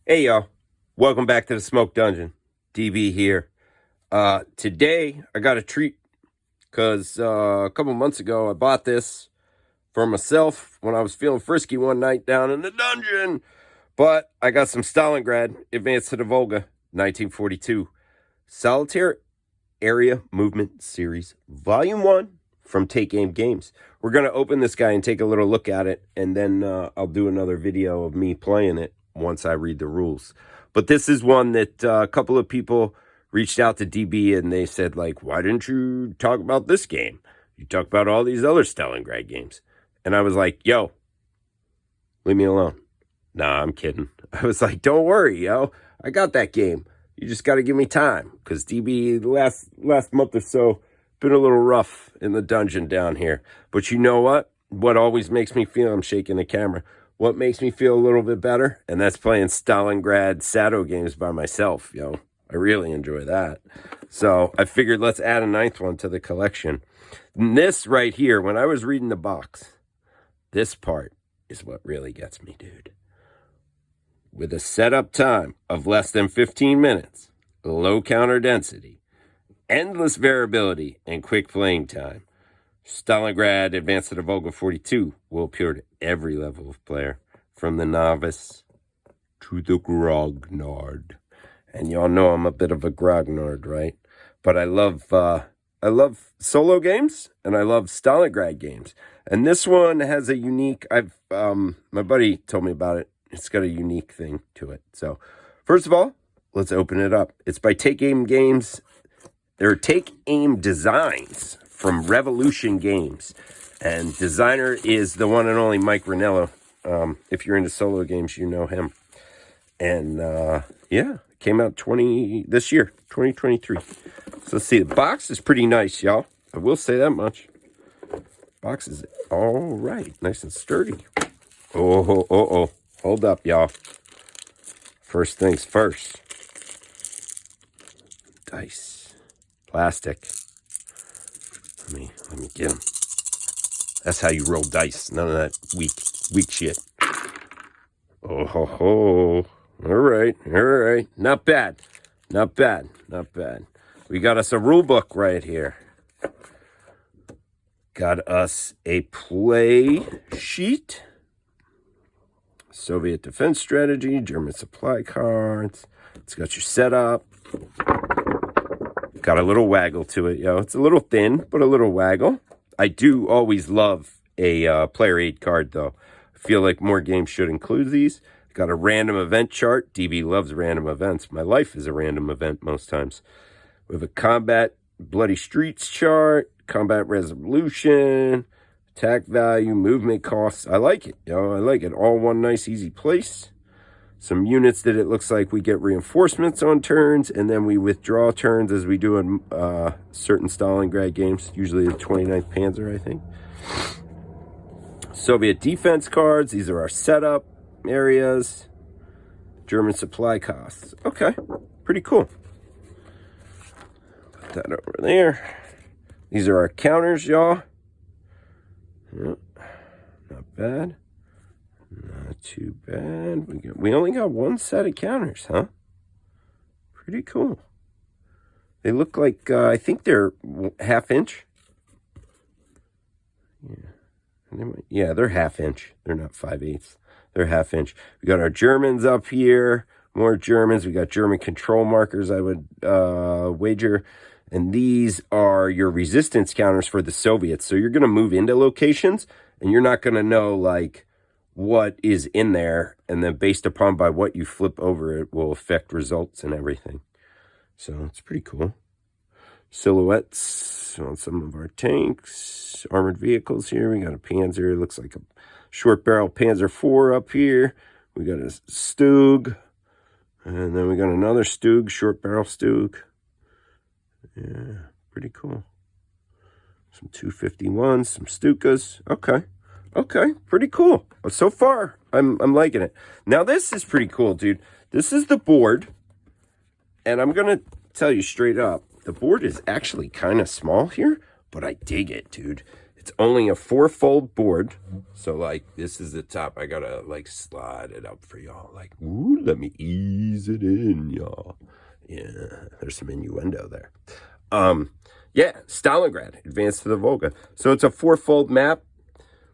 Hey y'all, welcome back to the Smoke Dungeon. DB here. Today I got a treat because a couple months ago I bought this for myself when I was feeling frisky one night down in the dungeon. But I got some Stalingrad, Advance to the Volga, 1942. Solitaire Area Movement Series, Volume 1 from Take Aim Games. We're going to open this guy and take a little look at it, and then I'll do another video of me playing it once I read the rules. But this is one that a couple of people reached out to DB and they said, like, why didn't you talk about this game? You talk about all these other Stalingrad games. And I was like, yo, leave me alone. Nah, I'm kidding. I was like, don't worry, yo. I got that game. You just got to give me time. Because DB, the last month or so, been a little rough in the dungeon down here. But you know what? What always makes me feel, I'm shaking the camera, what makes me feel a little bit better? And that's playing Stalingrad Sado games by myself, yo. I really enjoy that. So I figured let's add a ninth one to the collection. And this right here, when I was reading the box, this part is what really gets me, dude. With a setup time of less than 15 minutes, low counter density, endless variability, and quick playing time, Stalingrad Advance to the Volga 42 will appeal to every level of player, from the novice to the grognard. And y'all know I'm a bit of a grognard, right? But I love solo games, and I love Stalingrad games. And this one has a unique, my buddy told me about it. It's got a unique thing to it. So, first of all, let's open it up. It's by Take Aim Games. They're Take Aim Designs from Revolution Games. And designer is the one and only Mike Ranello. If you're into solo games, you know him. And, yeah, it came out this year, 2023. So let's see. The box is pretty nice, y'all. I will say that much. Box is all right. Nice and sturdy. Oh. Hold up, y'all. First things first. Dice. Plastic. Let me get them. That's how you roll dice. None of that weak shit. Oh ho ho. All right. Not bad. We got us a rule book right here. Got us a play sheet. Soviet defense strategy, German supply cards. It's got your setup. Got a little waggle to it, yo. It's a little thin, but a little waggle. I do always love a player aid card, though. I feel like more games should include these. Got a random event chart. DB loves random events. My life is a random event most times. We have a combat bloody streets chart, combat resolution, attack value, movement costs. I like it, yo. I like it. All one nice, easy place. Some units that it looks like we get reinforcements on turns, and then we withdraw turns as we do in certain Stalingrad games, usually the 29th Panzer, I think. Soviet defense cards. These are our setup areas. German supply costs. Okay, pretty cool. Put that over there. These are our counters, y'all. Yep. Not bad. Not too bad. We only got one set of counters, huh? Pretty cool. They look like, I think they're half-inch. Yeah, they're half-inch. They're not 5/8. They're half-inch. We got our Germans up here. More Germans. We got German control markers, I would wager. And these are your resistance counters for the Soviets. So you're going to move into locations, and you're not going to know, like, what is in there. And then based upon by what you flip over, it will affect results and everything. So it's pretty cool. Silhouettes on some of our tanks. Armored vehicles here. We got a Panzer. It looks like a short barrel Panzer IV up here. We got a Stug. And then we got another Stug, short barrel Stug. Yeah, pretty cool. Some 251s, some Stukas. Okay, pretty cool. So far, I'm liking it. Now this is pretty cool, dude. This is the board, and I'm gonna tell you straight up, the board is actually kind of small here, but I dig it, dude. It's only a 4-fold board. So, like, this is the top. I gotta, like, slide it up for y'all. Like, ooh, let me ease it in, y'all. Yeah, there's some innuendo there. Yeah, Stalingrad, Advance to the Volga. So it's a 4-fold map.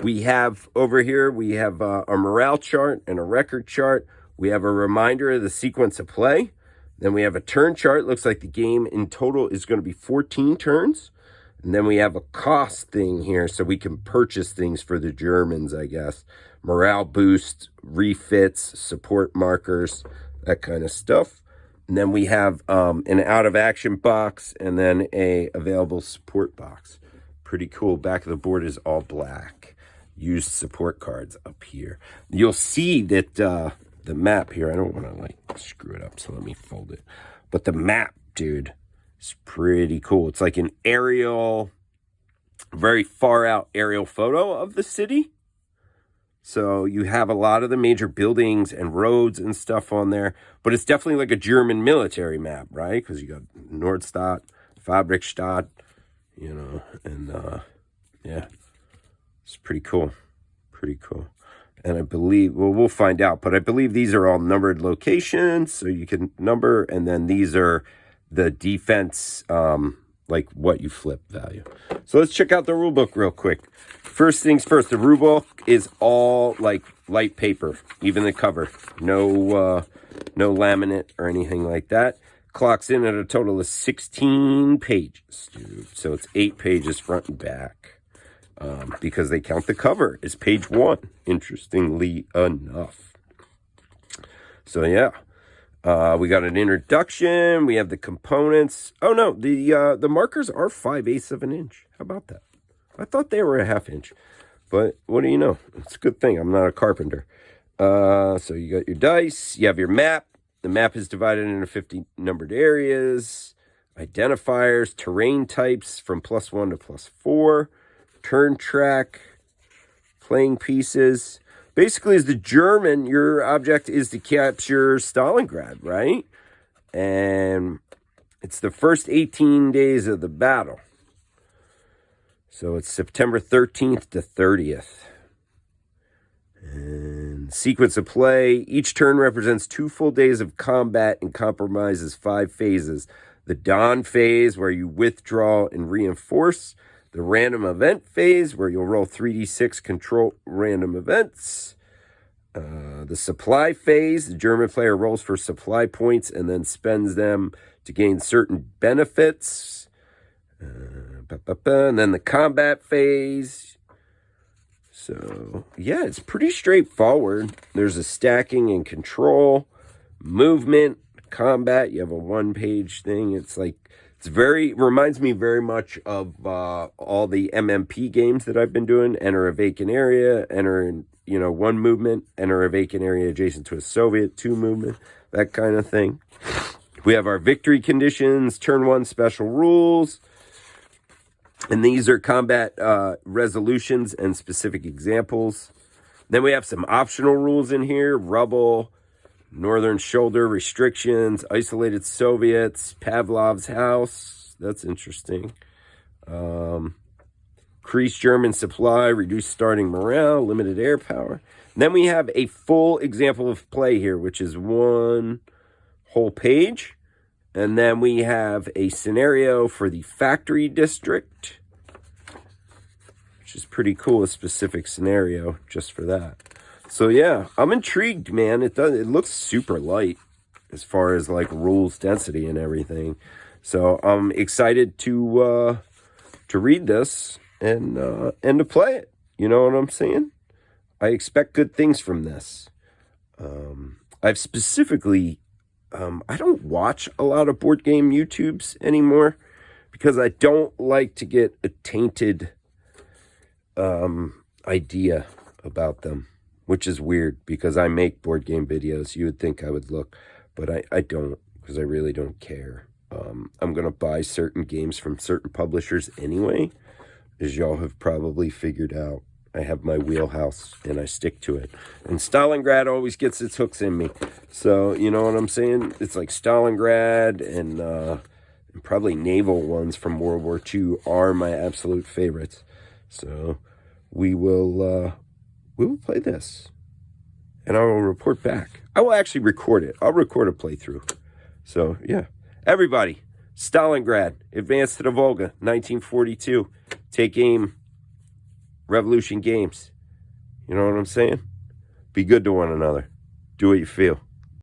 We have over here, we have a morale chart and a record chart. We have a reminder of the sequence of play. Then we have a turn chart. Looks like the game in total is going to be 14 turns. And then we have a cost thing here so we can purchase things for the Germans, I guess. Morale boost, refits, support markers, that kind of stuff. And then we have an out-of-action box and then a available support box. Pretty cool. Back of the board is all black. Used support cards up here. You'll see that the map here, I don't want to like screw it up, so let me fold it. But the map, dude, is pretty cool. It's like an aerial, very far out aerial photo of the city. So you have a lot of the major buildings and roads and stuff on there. But it's definitely like a German military map, right? Because you got Nordstadt, Fabrikstadt, you know, and yeah. It's pretty cool. Pretty cool. And I believe, well, we'll find out, but I believe these are all numbered locations, so you can number, and then these are the defense, like what you flip value. So let's check out the rule book real quick. First things first, the rule book is all like light paper, even the cover. No laminate or anything like that. Clocks in at a total of 16 pages, dude. So it's 8 pages front and back. Because they count the cover as page 1, interestingly enough. So, yeah. We got an introduction. We have the components. Oh, no. The markers are 5/8 of an inch. How about that? I thought they were a 1/2 inch. But what do you know? It's a good thing. I'm not a carpenter. So you got your dice. You have your map. The map is divided into 50 numbered areas. Identifiers, terrain types from +1 to +4. Turn track, playing pieces. Basically, as the German, your object is to capture Stalingrad, right? And it's the first 18 days of the battle. So it's September 13th to 30th. And sequence of play. Each turn represents 2 full days of combat and compromises 5 phases. The dawn phase, where you withdraw and reinforce. The random event phase, where you'll roll 3d6 control random events. The supply phase, the German player rolls for supply points and then spends them to gain certain benefits. And then the combat phase. So, yeah, it's pretty straightforward. There's a stacking and control, movement, combat. You have a 1-page thing. It's like, reminds me very much of all the MMP games that I've been doing. Enter a vacant area, enter in, 1 movement, enter a vacant area adjacent to a Soviet, 2 movement, that kind of thing. We have our victory conditions, turn 1 special rules. And these are combat resolutions and specific examples. Then we have some optional rules in here, rubble, Northern Shoulder restrictions, isolated Soviets, Pavlov's house. That's interesting. Increased German supply, reduced starting morale, limited air power. And then we have a full example of play here, which is 1 whole page. And then we have a scenario for the factory district, which is pretty cool, a specific scenario just for that. So yeah, I'm intrigued, man. It looks super light as far as like rules density and everything. So I'm excited to read this and to play it. You know what I'm saying? I expect good things from this. I've specifically, I don't watch a lot of board game YouTubes anymore because I don't like to get a tainted idea about them. Which is weird because I make board game videos. You would think I would look, but I don't because I really don't care. I'm going to buy certain games from certain publishers anyway, as y'all have probably figured out. I have my wheelhouse and I stick to it. And Stalingrad always gets its hooks in me. So, you know what I'm saying? It's like Stalingrad and probably naval ones from World War II are my absolute favorites. So we will play this, and I will report back. I will actually record it. I'll record a playthrough. So yeah, everybody, Stalingrad, advance to the Volga, 1942. Take aim, Revolution Games. You know what I'm saying? Be good to one another. Do what you feel.